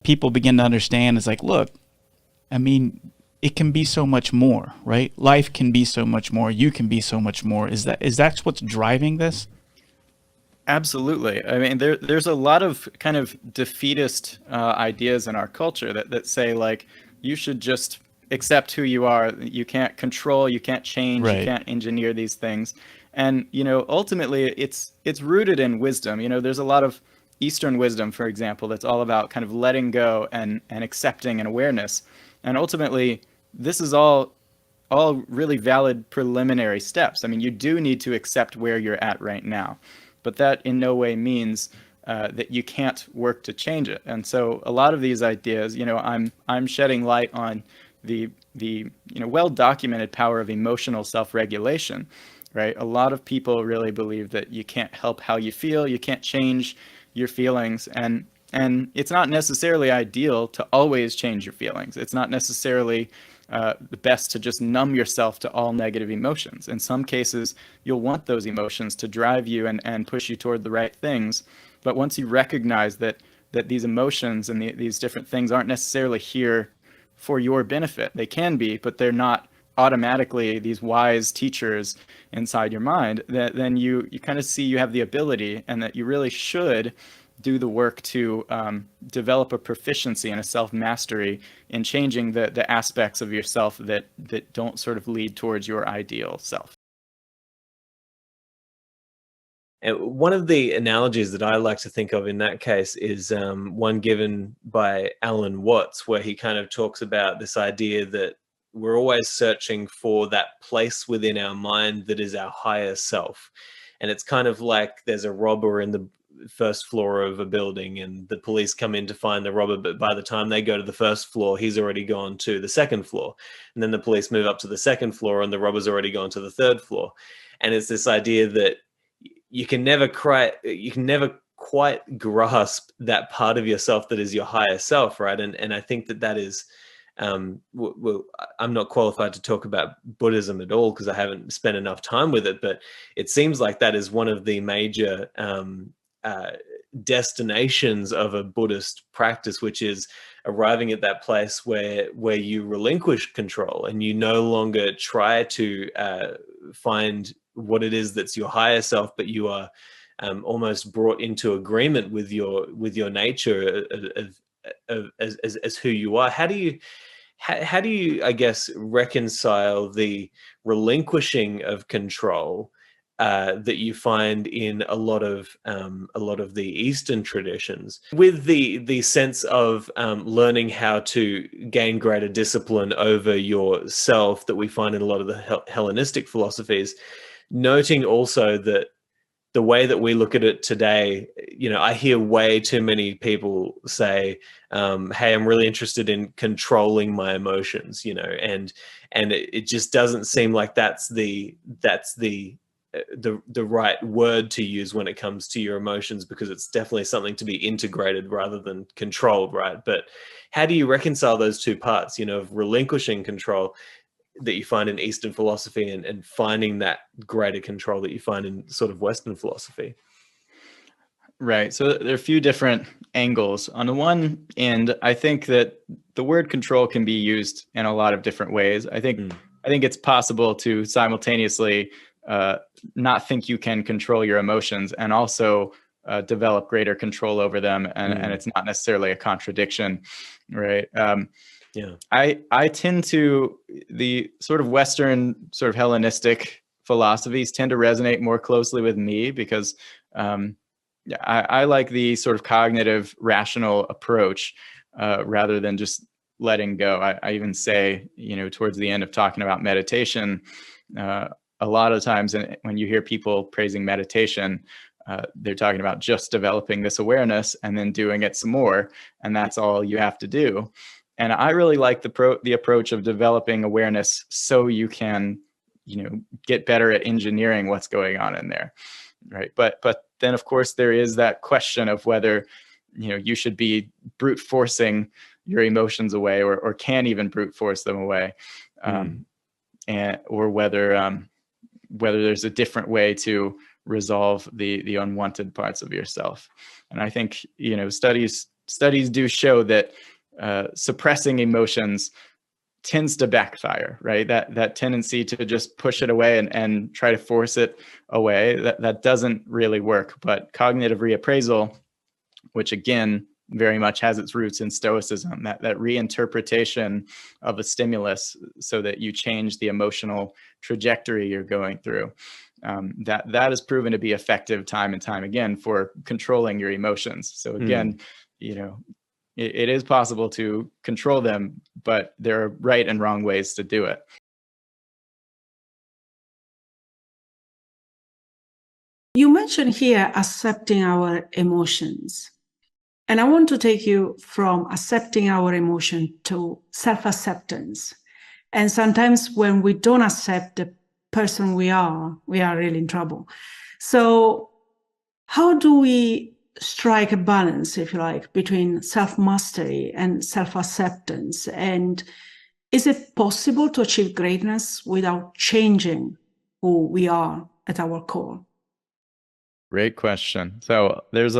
People begin to understand is like, look, I mean, it can be so much more, right? Life can be so much more. You can be so much more. Is that what's driving this? Absolutely. I mean, there's a lot of kind of defeatist ideas in our culture that say like you should just accept who you are. You can't control, you can't change, you Right. can't engineer these things. And ultimately, it's rooted in wisdom. There's a lot of Eastern wisdom, for example, that's all about kind of letting go and accepting and awareness. And ultimately, this is all really valid preliminary steps. I mean, you do need to accept where you're at right now, but that in no way means that you can't work to change it. And so, a lot of these ideas, I'm shedding light on the well documented power of emotional self regulation. Right? A lot of people really believe that you can't help how you feel, you can't change your feelings, and it's not necessarily ideal to always change your feelings. It's not necessarily the best to just numb yourself to all negative emotions. In some cases, you'll want those emotions to drive you and push you toward the right things. But once you recognize that these emotions and these different things aren't necessarily here for your benefit, they can be, but they're not automatically these wise teachers inside your mind, that then you kind of see you have the ability and that you really should do the work to develop a proficiency and a self-mastery in changing the aspects of yourself that don't sort of lead towards your ideal self. And one of the analogies that I like to think of in that case is one given by Alan Watts, where he kind of talks about this idea that we're always searching for that place within our mind that is our higher self. And it's kind of like there's a robber in the first floor of a building and the police come in to find the robber, but by the time they go to the first floor, he's already gone to the second floor. And then the police move up to the second floor and the robber's already gone to the third floor. And it's this idea that you can never quite grasp that part of yourself that is your higher self, right? And I think that is well, I'm not qualified to talk about Buddhism at all because I haven't spent enough time with it, but it seems like that is one of the major uh, destinations of a Buddhist practice, which is arriving at that place where you relinquish control and you no longer try to find what it is that's your higher self, but you are almost brought into agreement with your nature as who you are. How do you, I guess, reconcile the relinquishing of control that you find in a lot of the Eastern traditions with the sense of learning how to gain greater discipline over yourself that we find in a lot of the Hellenistic philosophies, noting also that the way that we look at it today, I hear way too many people say, "Hey, I'm really interested in controlling my emotions," and it just doesn't seem like that's the right word to use when it comes to your emotions, because it's definitely something to be integrated rather than controlled, right? But how do you reconcile those two parts, of relinquishing control that you find in Eastern philosophy and finding that greater control that you find in sort of Western philosophy? Right. So there are a few different angles. On the one end, I think that the word control can be used in a lot of different ways. I think it's possible to simultaneously not think you can control your emotions and also develop greater control over them, and it's not necessarily a contradiction, right? Yeah. I tend to, the sort of Western sort of Hellenistic philosophies tend to resonate more closely with me because yeah, I like the sort of cognitive, rational approach rather than just letting go. I even say, towards the end of talking about meditation, a lot of times when you hear people praising meditation, they're talking about just developing this awareness and then doing it some more, and that's all you have to do. And I really like the approach of developing awareness so you can get better at engineering what's going on in there, right? But then of course there is that question of whether you should be brute forcing your emotions away, or can even brute force them away, or whether there's a different way to resolve the unwanted parts of yourself. And I think studies do show that suppressing emotions tends to backfire, right? That tendency to just push it away and try to force it away, that doesn't really work. But cognitive reappraisal, which again very much has its roots in Stoicism, that reinterpretation of a stimulus so that you change the emotional trajectory you're going through, that is proven to be effective time and time again for controlling your emotions. So again, it is possible to control them, but there are right and wrong ways to do it. You mentioned here accepting our emotions. And I want to take you from accepting our emotion to self-acceptance. And sometimes when we don't accept the person we are really in trouble. So how do we strike a balance, if you like, between self-mastery and self-acceptance? And is it possible to achieve greatness without changing who we are at our core? Great question. So there's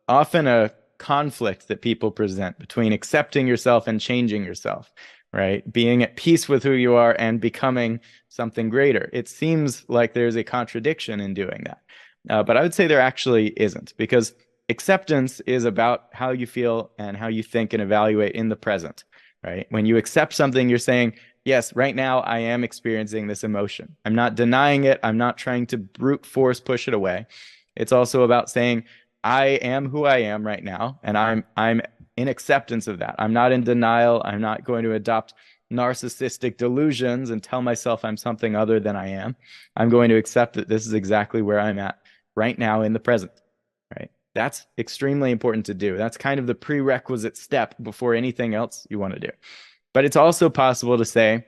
often a conflict that people present between accepting yourself and changing yourself, right? Being at peace with who you are and becoming something greater. It seems like there's a contradiction in doing that. But I would say there actually isn't, because acceptance is about how you feel and how you think and evaluate in the present, right? When you accept something, you're saying, yes, right now I am experiencing this emotion. I'm not denying it. I'm not trying to brute force push it away. It's also about saying, I am who I am right now, and I'm in acceptance of that. I'm not in denial. I'm not going to adopt narcissistic delusions and tell myself I'm something other than I am. I'm going to accept that this is exactly where I'm at right now in the present, right? That's extremely important to do. That's kind of the prerequisite step before anything else you want to do. But it's also possible to say,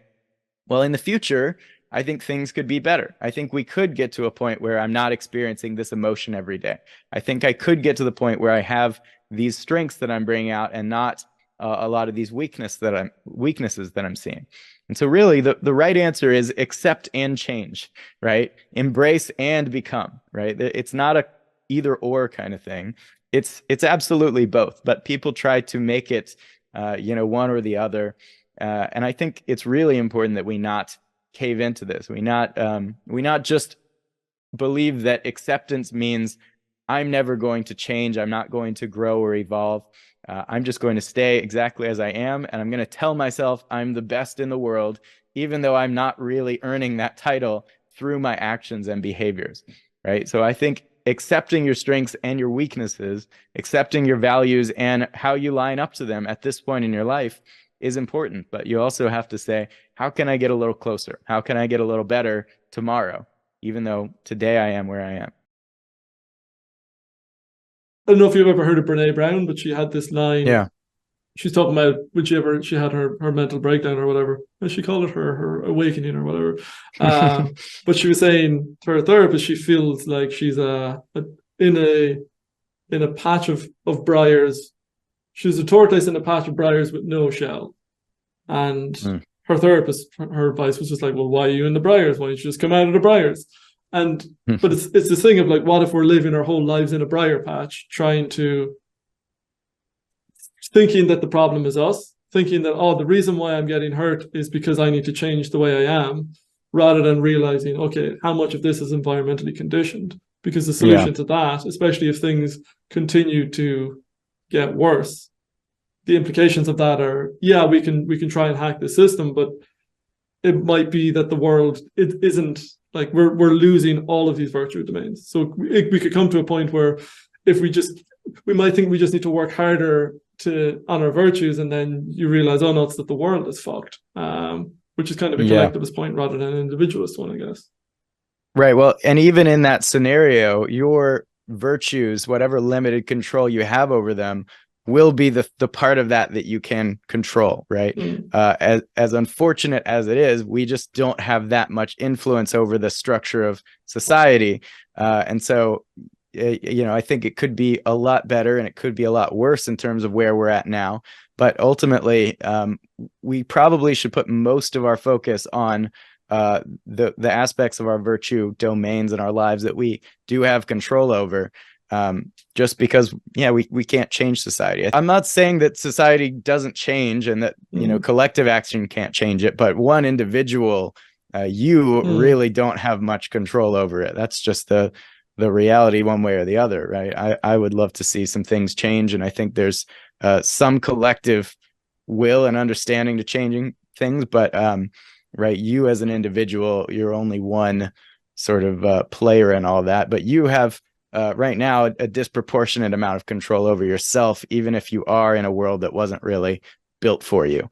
well, in the future, I think things could be better. I think we could get to a point where I'm not experiencing this emotion every day. I think I could get to the point where I have these strengths that I'm bringing out and not a lot of these weaknesses that I'm seeing. And so really the right answer is accept and change, right? Embrace and become, right? It's not a either or kind of thing. It's absolutely both, but people try to make it, one or the other. And I think it's really important that we not cave into this. We not just believe that acceptance means I'm never going to change. I'm not going to grow or evolve. I'm just going to stay exactly as I am. And I'm going to tell myself I'm the best in the world, even though I'm not really earning that title through my actions and behaviors, right? So I think accepting your strengths and your weaknesses, accepting your values and how you line up to them at this point in your life is important. But you also have to say, how can I get a little closer? How can I get a little better tomorrow, even though today I am where I am? I don't know if you've ever heard of Brene Brown, but she had this line. Yeah. She's talking about when she had her mental breakdown or whatever, and she called it her awakening or whatever. But she was saying to her therapist, she feels like she's in a patch of briars. She's a tortoise in a patch of briars with no shell. And her therapist, her advice was just like, well, why are you in the briars? Why don't you just come out of the briars? And but it's this thing of like, what if we're living our whole lives in a briar patch, thinking that the problem is us, thinking that, oh, the reason why I'm getting hurt is because I need to change the way I am, rather than realizing, okay, how much of this is environmentally conditioned? Because the solution to that, especially if things continue to get worse, the implications of that are, we can try and hack the system, but it might be that the world, it isn't like we're losing all of these virtue domains. So we could come to a point where if we might think we just need to work harder on our virtues, and then you realize, oh no, it's that the world is fucked, which is kind of a collectivist point rather than an individualist one, I guess. Right. Well, and even in that scenario, your virtues, whatever limited control you have over them, will be the part of that you can control, right? As unfortunate as it is, we just don't have that much influence over the structure of society. And so, I think it could be a lot better and it could be a lot worse in terms of where we're at now. But ultimately, we probably should put most of our focus on the aspects of our virtue domains in our lives that we do have control over. Just because, we can't change society. I'm not saying that society doesn't change and that, collective action can't change it, but one individual, you really don't have much control over it. That's just the reality one way or the other, right? I would love to see some things change. And I think there's some collective will and understanding to changing things, but right, you as an individual, you're only one sort of player in all that, but you have right now a disproportionate amount of control over yourself, even if you are in a world that wasn't really built for you.